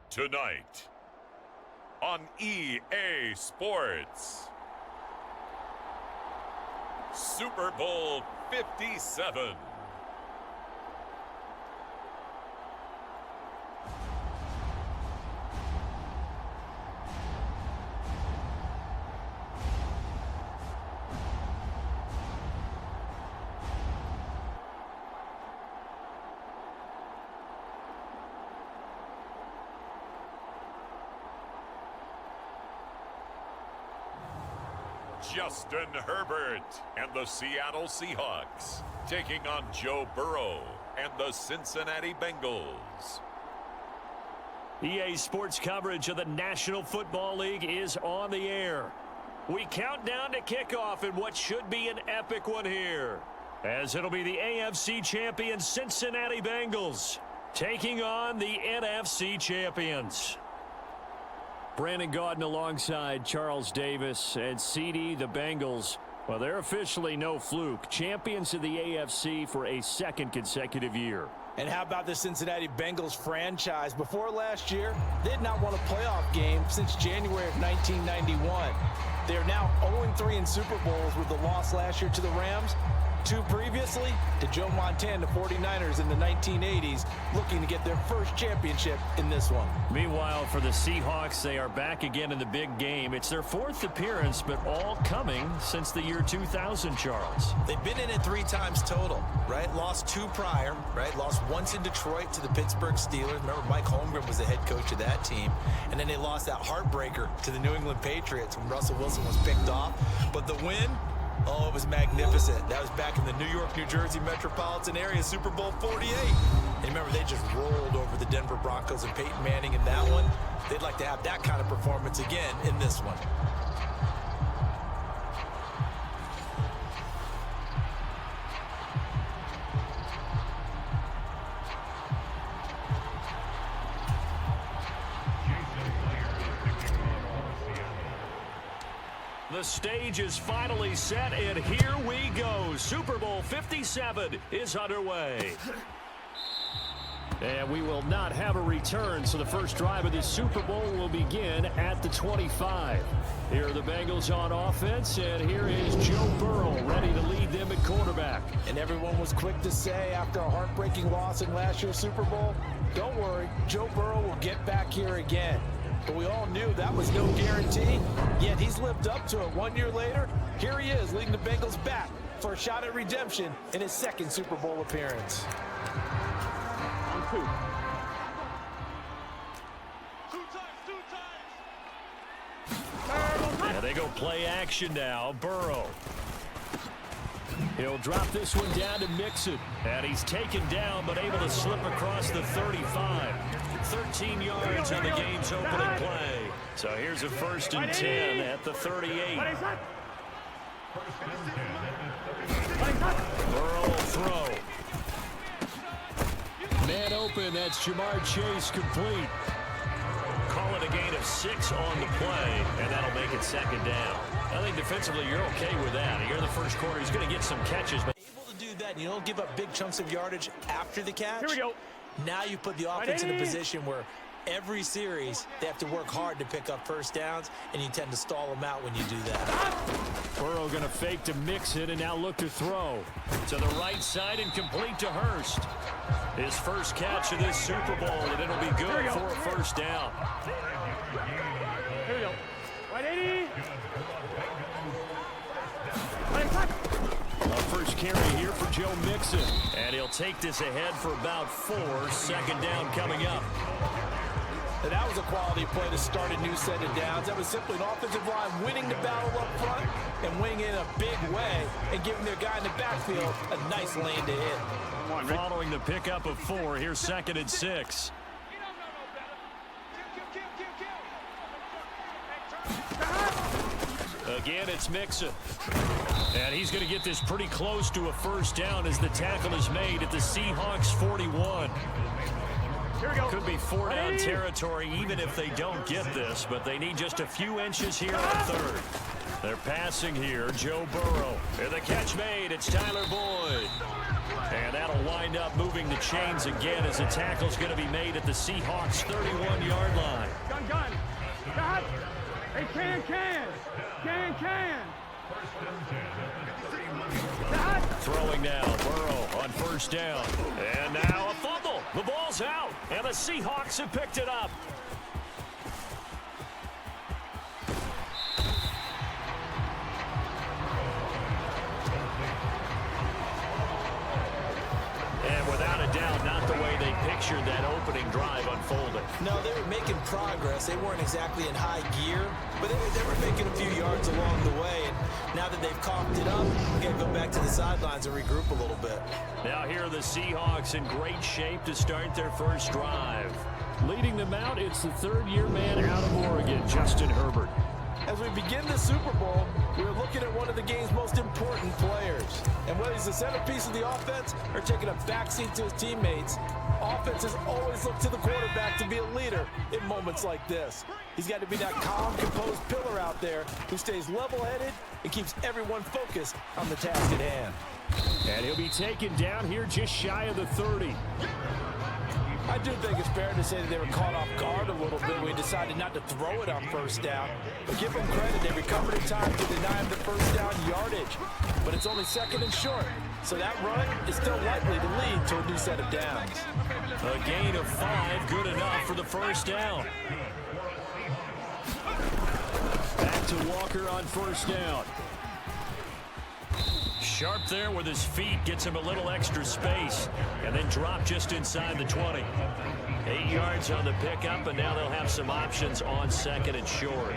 Tonight on EA Sports, Super Bowl 57. Justin Herbert and the Seattle Seahawks taking on Joe Burrow and the Cincinnati Bengals. EA Sports coverage of the National Football League is on the air. We count down to kickoff in what should be an epic one here, as it'll be the AFC champion Cincinnati Bengals taking on the NFC champions. Brandon Gaudin alongside Charles Davis and CD, the Bengals. Well, they're officially no fluke. Champions of the AFC for a second consecutive year. And how about the Cincinnati Bengals franchise? Before last year, they had not won a playoff game since January of 1991. They are now 0-3 in Super Bowls with the loss last year to the Rams. 2 previously to Joe Montana 49ers in the 1980s, looking to get their first championship in this one. Meanwhile, for the Seahawks, they are back again in the big game. It's their 4th appearance, but all coming since the year 2000, Charles. They've been in it 3 times total, right? Lost 2 prior, right? Lost once in Detroit to the Pittsburgh Steelers. Remember, Mike Holmgren was the head coach of that team. And then they lost that heartbreaker to the New England Patriots when Russell Wilson was picked off. But the win, oh, it was magnificent. That was back in the New York, New Jersey metropolitan area, Super Bowl 48. And remember, they just rolled over the Denver Broncos and Peyton Manning in that one. They'd like to have that kind of performance again in this one. The stage is finally set, and here we go. Super Bowl 57 is underway. And we will not have a return, so the first drive of this Super Bowl will begin at the 25. Here are the Bengals on offense, and here is Joe Burrow ready to lead them at quarterback. And everyone was quick to say after a heartbreaking loss in last year's Super Bowl, don't worry, Joe Burrow will get back here again. But we all knew that was no guarantee, yet he's lived up to it. 1 year later, here he is leading the Bengals back for a shot at redemption in his 2nd Super Bowl appearance. Yeah, they go play action now. Burrow. He'll drop this one down to Mixon. And he's taken down, but able to slip across the 35. 13 yards on the game's opening play. So here's a 1st and 10 at the 38. Burrow will throw. Man open, that's Jamar Chase complete. Call it a gain of 6 on the play, and that'll make it 2nd down. I think defensively you're okay with that. Here in the first quarter, he's going to get some catches. But Able to do that, and you don't give up big chunks of yardage after the catch. Here we go. Now you put the offense in a position where every series they have to work hard to pick up first downs, and you tend to stall them out when you do that. Burrow going to fake to Mixon and now look to throw. To the right side and complete to Hurst. His first catch of this Super Bowl, and it'll be good for a 1st down. Here we go. 180. A first carry here for Joe Mixon. And he'll take this ahead for about 4. 2nd down coming up. And that was a quality play to start a new set of downs. That was simply an offensive line winning the battle up front and winning in a big way and giving their guy in the backfield a nice lane to hit. Following the pickup of 4, here's 2nd and 6. Again, it's Mixon. And he's going to get this pretty close to a 1st down as the tackle is made at the Seahawks 41. Here we go. Could be 4-down territory even if they don't get this, but they need just a few inches here on 3rd. They're passing here. Joe Burrow. And the catch made. It's Tyler Boyd. And that'll wind up moving the chains again as the tackle's going to be made at the Seahawks' 31-yard line. Gun. Got. Hey, can. Throwing now, Burrow on first down. And now a fumble. The ball's out, and the Seahawks have picked it up. And without a doubt, not the way they pictured that opening drive unfolding. No, they were making progress. They weren't exactly in high gear, but they were making a few yards along the way. And now that they've coughed it up, we got to go back to the sidelines and regroup a little bit. Now here are the Seahawks in great shape to start their first drive. Leading them out, it's the third-year man out of Oregon, Justin Herbert. As we begin the Super Bowl, we're looking at one of the game's most important players. And whether he's the centerpiece of the offense or taking a backseat to his teammates, offenses always look to the quarterback to be a leader in moments like this. He's got to be that calm, composed pillar out there who stays level-headed and keeps everyone focused on the task at hand. And he'll be taken down here just shy of the 30. I do think it's fair to say that they were caught off guard a little bit when we decided not to throw it on first down. But give them credit, they recovered in time to deny him the first down yardage. But it's only second and short, so that run is still likely to lead to a new set of downs. A gain of 5, good enough for the first down. Back to Walker on first down. Sharp there with his feet, gets him a little extra space, and then drop just inside the 20. 8 yards on the pickup, and now they'll have some options on second and short.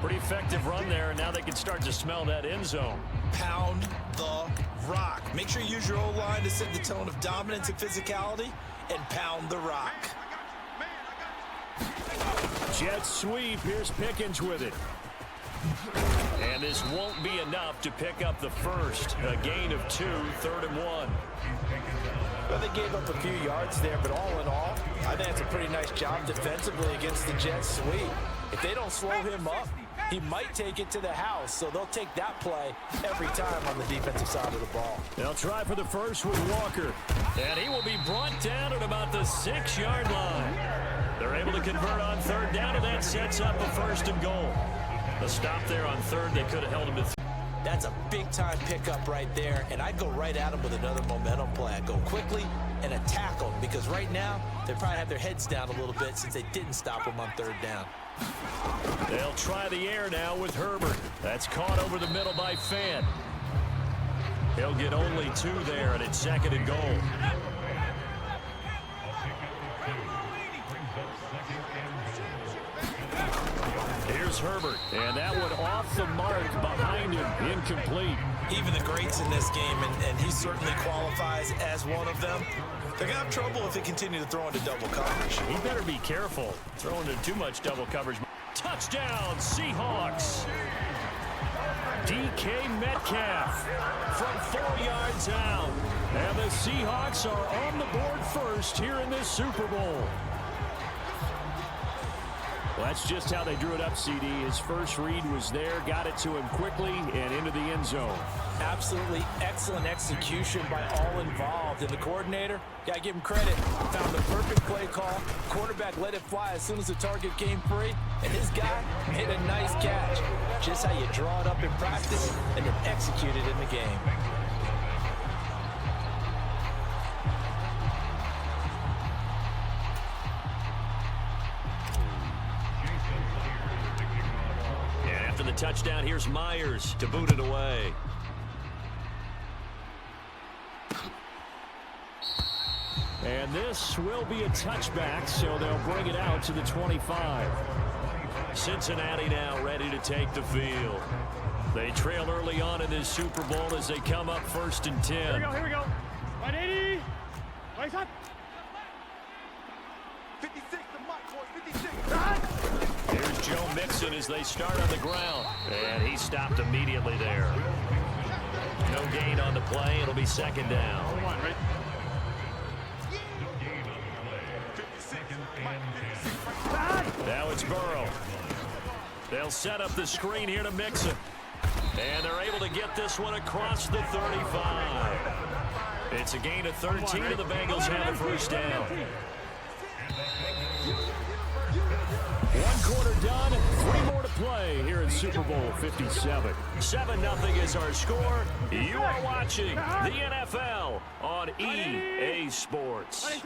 Pretty effective run there, and now they can start to smell that end zone. Pound the rock. Make sure you use your O-line to set the tone of dominance and physicality, and pound the rock. Jet sweep, here's Pickens with it. And this won't be enough to pick up the first. A gain of 2, 3rd and 1. Well, they gave up a few yards there, but all in all, I think it's a pretty nice job defensively against the jet sweep. If they don't slow him up, he might take it to the house, so they'll take that play every time on the defensive side of the ball. They'll try for the first with Walker, and he will be brought down at about the 6-yard line. They're able to convert on 3rd down, and that sets up a 1st and goal. A stop there on 3rd, they could have held him to That's a big-time pickup right there, and I'd go right at him with another momentum play. I'd go quickly and attack them, because right now they probably have their heads down a little bit since they didn't stop him on 3rd down. They'll try the air now with Herbert. That's caught over the middle by Fan. He'll get only 2 there, and it's 2nd and goal. Here's Herbert, and that one off the mark behind him, incomplete. Even the greats in this game, and he certainly qualifies as one of them, they're going to have trouble if they continue to throw into double coverage. He better be careful throwing into too much double coverage. Touchdown, Seahawks. DK Metcalf from 4 yards out. And the Seahawks are on the board first here in this Super Bowl. Well, that's just how they drew it up, CD. His first read was there, got it to him quickly, and into the end zone. Absolutely excellent execution by all involved. And the coordinator, got to give him credit, found the perfect play call. Quarterback let it fly as soon as the target came free, and his guy made a nice catch. Just how you draw it up in practice and then execute it in the game. After the touchdown, here's Myers to boot it away. And this will be a touchback, so they'll bring it out to the 25. Cincinnati now ready to take the field. They trail early on in this Super Bowl as they come up 1st and 10. Here we go. 180. Right up. 56, the mic, boys, 56. Here's Joe Mixon as they start on the ground. And he stopped immediately there. No gain on the play. It'll be 2nd down. Now it's Burrow. They'll set up the screen here to Mixon. And they're able to get this one across the 35. It's a gain of 13, and the Bengals have a first down. 1 quarter done, 3 more to play here in Super Bowl 57. 7-0 is our score. You are watching the NFL on EA Sports.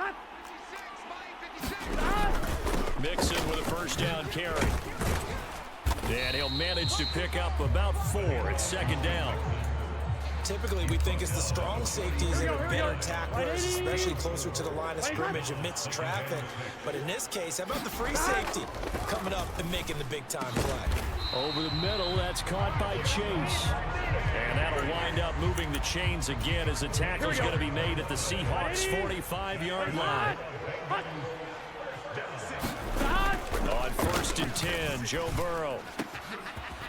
Mixon with a first down carry. And he'll manage to pick up about 4 at second down. Typically, we think it's the strong safeties that are better tacklers, especially closer to the line of scrimmage amidst traffic. But in this case, how about the free safety coming up and making the big-time play? Over the middle, that's caught by Chase. And that'll wind up moving the chains again as the tackle's going to be made at the Seahawks' 45-yard line. On 1st and 10, Joe Burrow.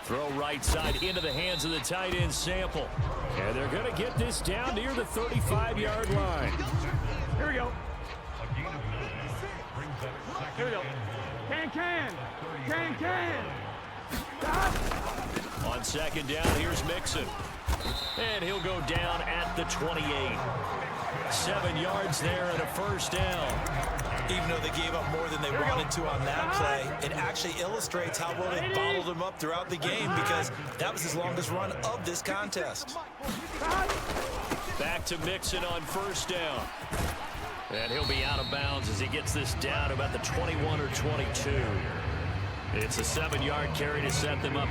Throw right side into the hands of the tight end Sample. And they're going to get this down near the 35-yard line. Here we go. Here we go. Can. On 2nd down, here's Mixon. And he'll go down at the 28. 7 yards there and a first down. Even though they gave up more than they wanted to on that play, it actually illustrates how well they bottled him up throughout the game because that was his longest run of this contest. Back to Mixon on 1st down. And he'll be out of bounds as he gets this down about the 21 or 22. It's a 7-yard carry to set them up.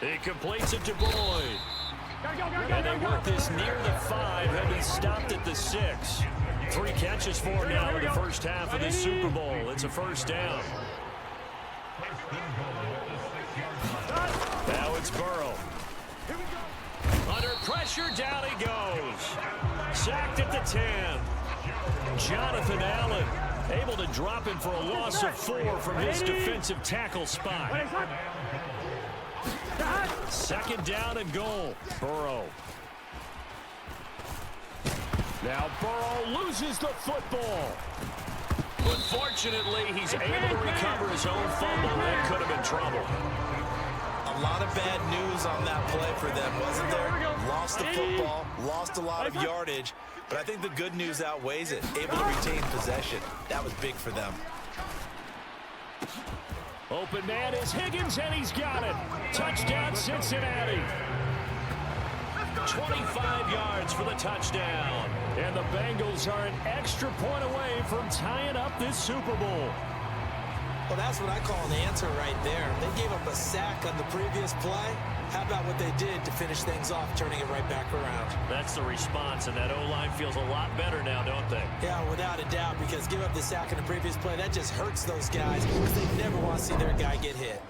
He completes it to Boyd. And they work this near the 5. He'll be stopped at the 6. 3 catches for him now in the first half of the Super Bowl. It's a first down. Now it's Burrow. Under pressure, down he goes. Sacked at the 10. Jonathan Allen able to drop him for a loss of 4 from his defensive tackle spot. 2nd down and goal. Burrow. Now Burrow loses the football. But fortunately, he's able to recover his own fumble. That could have been trouble. A lot of bad news on that play for them, wasn't there? Lost the football, lost a lot of yardage, but I think the good news outweighs it. Able to retain possession. That was big for them. Open man is Higgins, and he's got it. Touchdown, Cincinnati. 25 yards for the touchdown. And the Bengals are an extra point away from tying up this Super Bowl. Well, that's what I call an answer right there. They gave up a sack on the previous play. How about what they did to finish things off, turning it right back around? That's the response, and that O-line feels a lot better now, don't they? Yeah, without a doubt, because give up the sack in the previous play, that just hurts those guys because they never want to see their guy get hit.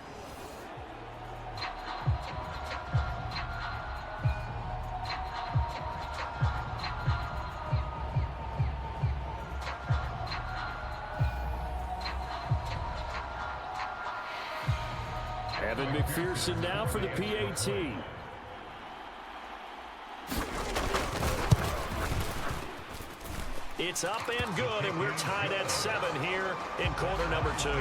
Evan McPherson now for the PAT. It's up and good, and we're tied at 7 here in quarter number 2. A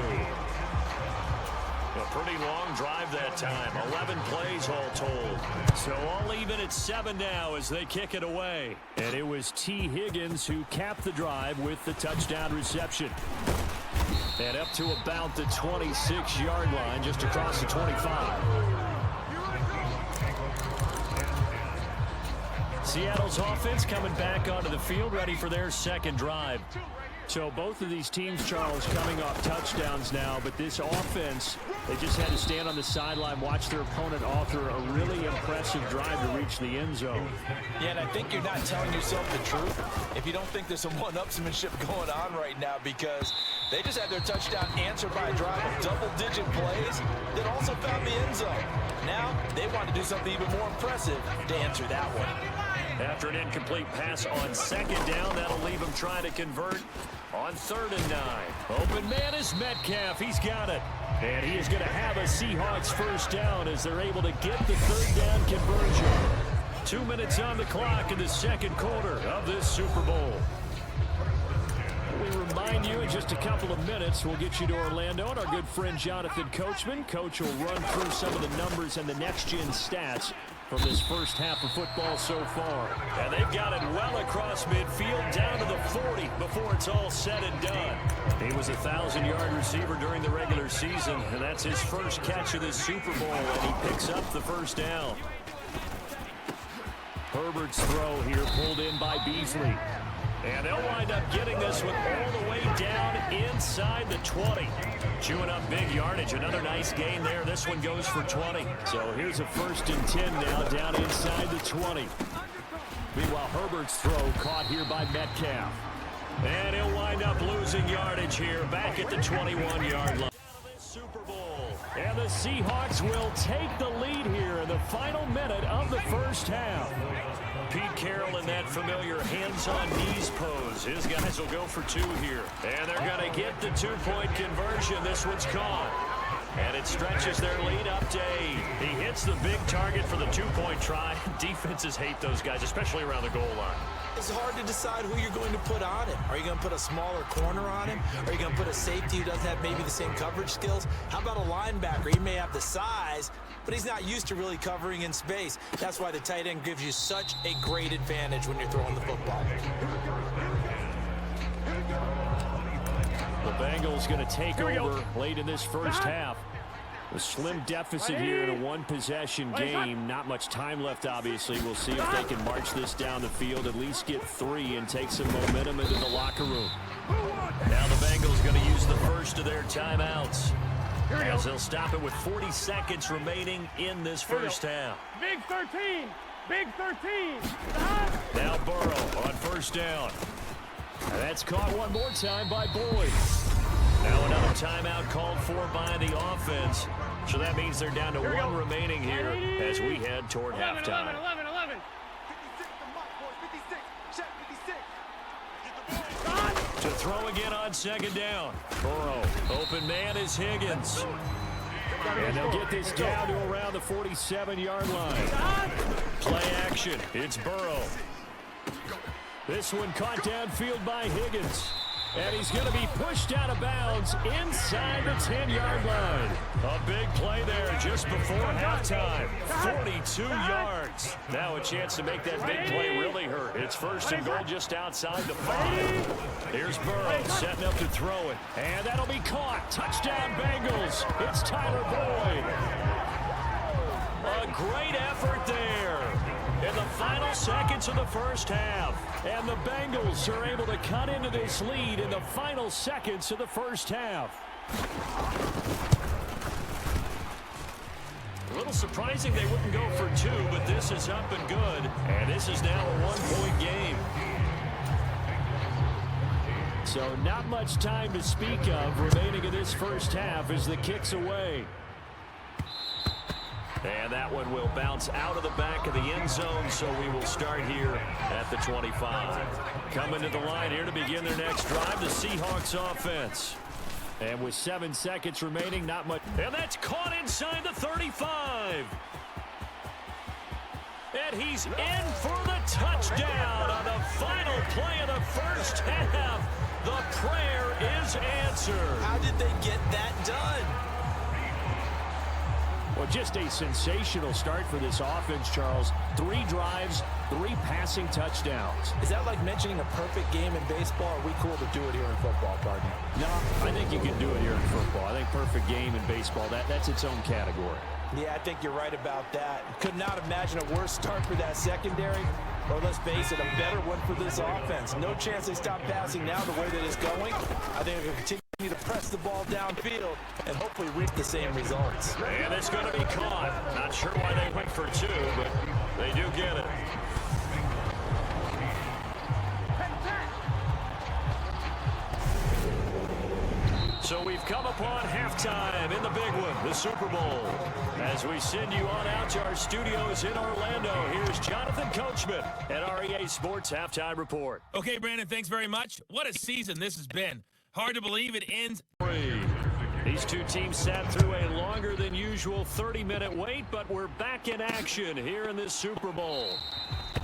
pretty long drive that time. 11 plays all told. So all even at 7 now as they kick it away. And it was T. Higgins who capped the drive with the touchdown reception. And up to about the 26-yard line, just across the 25. Seattle's offense coming back onto the field, ready for their second drive. So both of these teams, Charles, coming off touchdowns now, but this offense, they just had to stand on the sideline, watch their opponent author a really impressive drive to reach the end zone. Yeah, and I think you're not telling yourself the truth if you don't think there's some one-upsmanship going on right now, because they just had their touchdown answered by a drive of double-digit plays that also found the end zone. Now, they want to do something even more impressive to answer that one. After an incomplete pass on 2nd down, that'll leave him trying to convert on 3rd and 9. Open man is Metcalf. He's got it. And he is going to have a Seahawks first down as they're able to get the 3rd down conversion. 2 minutes on the clock in the second quarter of this Super Bowl. we remind you, in just a couple of minutes, we'll get you to Orlando and our good friend Jonathan Coachman. Coach will run through some of the numbers and the next-gen stats from this first half of football so far. And they've got it well across midfield down to the 40 before it's all said and done. He was a 1,000-yard receiver during the regular season, and that's his first catch of this Super Bowl, and he picks up the first down. Herbert's throw here pulled in by Beasley. And they'll wind up getting this one all the way down inside the 20. Chewing up big yardage. Another nice gain there. This one goes for 20. So here's a 1st and 10 now down inside the 20. Meanwhile, Herbert's throw caught here by Metcalf. And he'll wind up losing yardage here back at the 21-yard line. Super Bowl. And the Seahawks will take the lead here in the final minute of the first half. Pete Carroll in that familiar hands-on-knees pose. His guys will go for 2 here. And they're going to get the 2-point conversion. This one's caught. And it stretches their lead up to 8. He hits the big target for the 2-point try. Defenses hate those guys, especially around the goal line. It's hard to decide who you're going to put on him. Are you going to put a smaller corner on him? Are you going to put a safety who doesn't have maybe the same coverage skills? How about a linebacker? He may have the size, but he's not used to really covering in space. That's why the tight end gives you such a great advantage when you're throwing the football. The Bengals going to take over late in this first half. A slim deficit here in a one-possession game. Not much time left, obviously. We'll see if they can march this down the field, at least get 3 and take some momentum into the locker room. Now the Bengals going to use the first of their timeouts, as they'll stop it with 40 seconds remaining in this first half. Big 13. Big 13. Now Burrow on first down. And that's caught one more time by Boyd. Now another timeout called for by the offense. So that means they're down to 1 remaining here as we head toward halftime. 11. To throw again on second down. Burrow. Open man is Higgins. And they'll get this down to around the 47-yard line. Play action. It's Burrow. This one caught downfield by Higgins. And he's going to be pushed out of bounds inside the 10-yard line. A big play there just before halftime. 42 yards. Now a chance to make that big play really hurt. It's 1st and goal just outside the 5. Here's Burrow setting up to throw it. And that'll be caught. Touchdown Bengals. It's Tyler Boyd. A great effort there in the final seconds of the first half. And the Bengals are able to cut into this lead in the final seconds of the first half. A little surprising they wouldn't go for 2, but this is up and good. And this is now a 1-point game. So not much time to speak of remaining in this first half as the kick's away. And that one will bounce out of the back of the end zone, so we will start here at the 25. Coming to the line here to begin their next drive, the Seahawks offense. And with 7 seconds remaining, not much. And that's caught inside the 35. And he's in for the touchdown on the final play of the first half. The prayer is answered. How did they get that done? Well, just a sensational start for this offense, Charles. 3 drives, 3 passing touchdowns. Is that like mentioning a perfect game in baseball? Or are we cool to do it here in football, partner? No, I think you can do it here in football. I think perfect game in baseball, that's its own category. Yeah, I think you're right about that. Could not imagine a worse start for that secondary. Or let's face it, a better one for this offense. No chance they stop passing now the way that it's going. I think they'll continue to press the ball downfield and hopefully reap the same results. And it's going to be caught. Not sure why they went for 2, but they do get it. So we've come upon halftime in the big one, the Super Bowl. As we send you on out to our studios in Orlando, here's Jonathan Coachman at REA Sports Halftime Report. Okay, Brandon, thanks very much. What a season this has been. Hard to believe it ends. These two teams sat through a longer than usual 30-minute wait, but we're back in action here in this Super Bowl.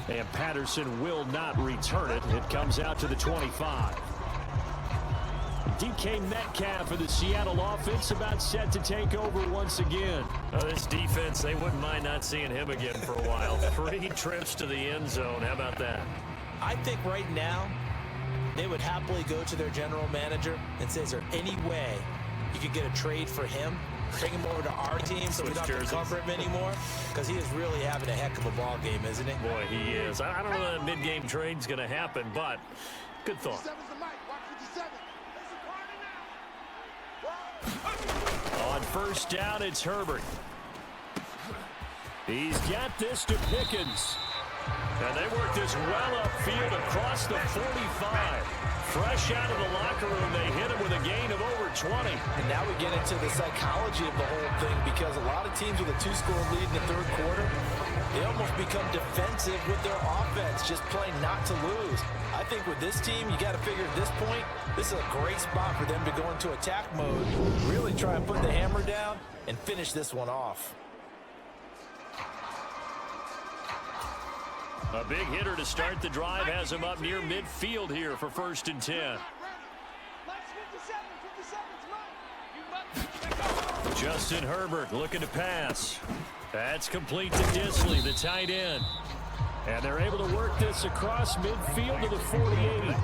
And Patterson will not return it. It comes out to the 25. DK Metcalf of the Seattle offense about set to take over once again. This defense, they wouldn't mind not seeing him again for a while. 3 trips to the end zone. How about that? I think right now they would happily go to their general manager and say, is there any way you could get a trade for him? Bring him over to our team so we don't have to cover him anymore? Because he is really having a heck of a ball game, isn't he? Boy, he is. I don't know that mid-game trade's going to happen, but good thought. On first down, it's Herbert. He's got this to Pickens. And they work this well upfield across the 45. Fresh out of the locker room, they hit him with a gain of over 20. And now we get into the psychology of the whole thing, because a lot of teams with a 2-score lead in the third quarter, they almost become defensive with their offense, just playing not to lose. I think with this team, you got to figure at this point, this is a great spot for them to go into attack mode, really try and put the hammer down and finish this one off. A big hitter to start the drive has him up near midfield here for 1st and 10. Justin Herbert looking to pass. That's complete to Disley, the tight end. And they're able to work this across midfield to the 48.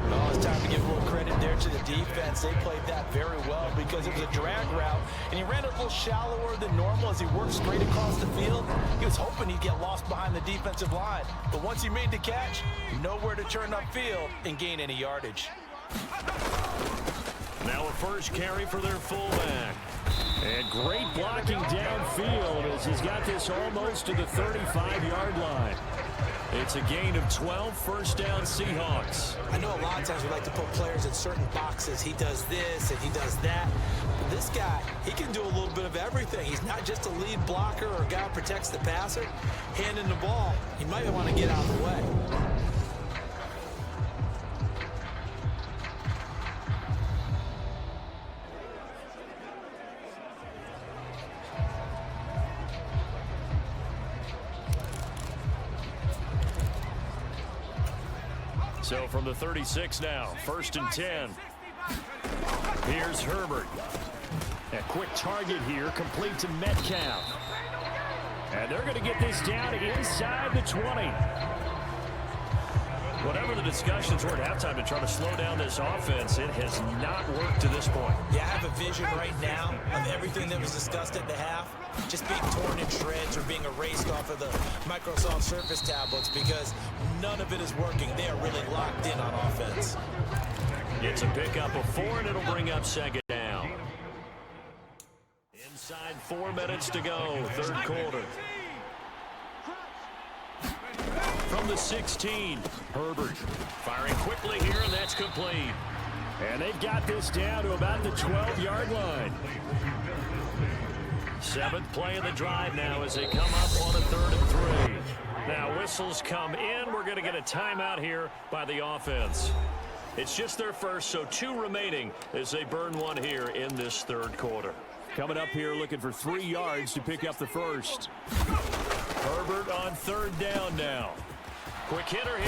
Oh, it's time to give a little credit there to the defense. They played that very well because it was a drag route, and he ran it a little shallower than normal as he worked straight across the field. He was hoping he'd get lost behind the defensive line, but once he made the catch, nowhere to turn upfield and gain any yardage. Now a first carry for their fullback. And great blocking downfield as he's got this almost to the 35-yard line. It's a gain of 12, first down Seahawks. I know a lot of times we like to put players in certain boxes. He does this and he does that. But this guy, he can do a little bit of everything. He's not just a lead blocker or a guy who protects the passer. Handing the ball, he might want to get out of the way. So from the 36 now, 1st and 10. Here's Herbert. A quick target here, complete to Metcalf. And they're going to get this down inside the 20. Whatever the discussions were at halftime to try to slow down this offense, it has not worked to this point. Yeah, I have a vision right now of everything that was discussed at the half just being torn in shreds or being erased off of the Microsoft Surface tablets, because none of it is working. They are really locked in on offense. It's a pickup of 4, and it'll bring up 2nd down. Inside 4 minutes to go, 3rd quarter. From the 16, Herbert firing quickly here, and that's complete. And they've got this down to about the 12-yard line. 7th play of the drive now as they come up on a 3rd and 3. Now whistles come in. We're going to get a timeout here by the offense. It's just their first, so 2 remaining as they burn one here in this 3rd quarter. Coming up here looking for 3 yards to pick up the first. Herbert on 3rd down now. Quick hitter here.